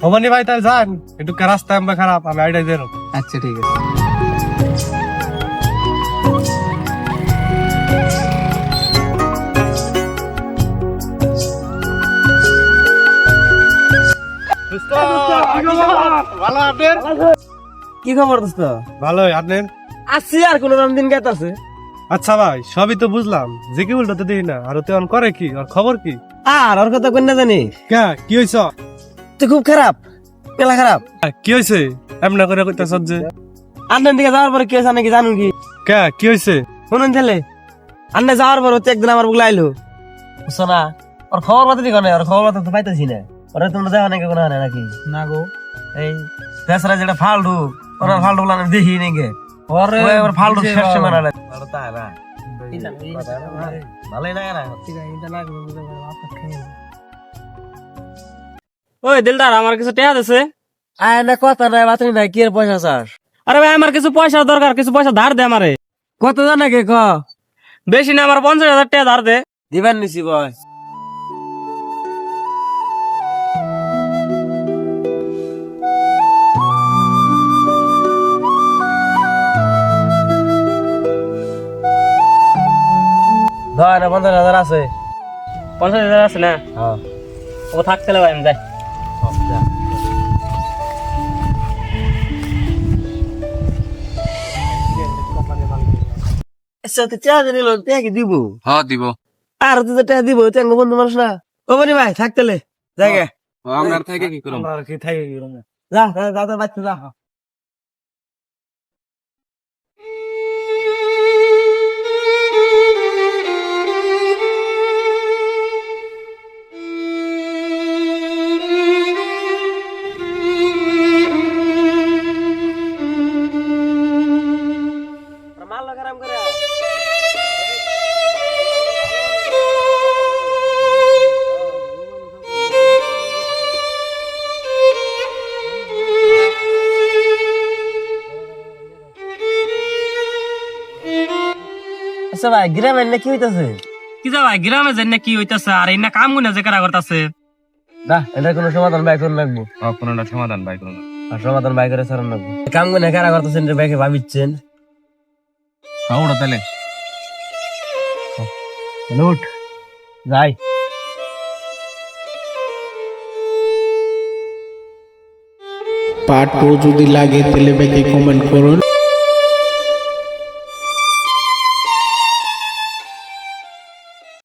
ভবানী ভাই তাই যান, একটু রাস্তা আমরা খারাপ, আমি আইডাই দেন। আচ্ছা ঠিক আছে। ভালো আপনার? কি খবর দোস্ত? ভালোই আপনার? আছি আর কোন দিন গেতাছে। আচ্ছা ভাই, সবই তো বুঝলাম, যে কি উল্টো তো দেখি না, আর ওতে অন করে কি, আর খবর কি? আর ওর কথা কোন না জানি। কে কি হইছ? তুই খুব খারাপ, পেলা খারাপ। কি হইছে এমনা করে কইতাছ যে? আন্নার দিকে যাওয়ার পরে কি হয়েছে নাকি জানুন কি? কে কি হইছে? শুনুন ছেলে, আন্না যাওয়ার পর হচ্ছে একদিন আমার বুকলা আইলো, বুঝছো না? ওর খবর পাতি দিকে না, ওর খবর পাতি তো পাইতেছি না। ওরা তোমরা দেখো নাকি কোনো হয় নাকি? না গো, এই পেছরা যেটা ফালতু, ওরা ফালতু গুলো দেখি নাকি? ওরে ওর ফালতু শেষ মানে না। ভালো তাই না? ভালোই না না? ওই দিলদার, আমার কিছু টাকা দিছে। আয় না কথা নাই বাতরি নাই, কি এর পয়সা চাস? আরে ভাই, আমার কিছু পয়সা দরকার, কিছু পয়সা ধার দে আমারে। কত জানা কে ক? বেশি না, আমার 50,000 টাকা ধার দে। দিবার নিছি বয়। ধর 50,000 আছে। 50,000 আছে না? হ্যাঁ ও থাকতে ভাই, আমি যাই। আচ্ছা তুই চা জানিল টাকা কি দিব? হ্যাঁ দিব। আর তুই তো টাকা দিব, তুই বন্ধু মানুষ না। ও বনি ভাই থাকতেলে জায়গা আপনার থেকে কি করুন? আমরা আর কি থাকি গেলাম না। যা যা যা তোর বাচ্চা যা। মাল লাগারাম করে আচ্ছা ভাই গ্রামের না কি হইতাছে? কি যা ভাই, গ্রামে যাই না কি হইতাছে, আর এই না কাম গুনা যে কারা করতাছে। না এটা কোনো সমাধান বাই করে লাগবো। কোনটা সমাধান ভাই করুন। আর সমাধান বাই করে সারান লাগবো। কাম গুনে কারা করতেছেন রে ভাইকে ভাবিচ্ছেন? হ্যাঁ ওটা তাহলে লুট যাই। পার্ট 2 যদি লাগে তাহলে ব্যাকে কমেন্ট করুন।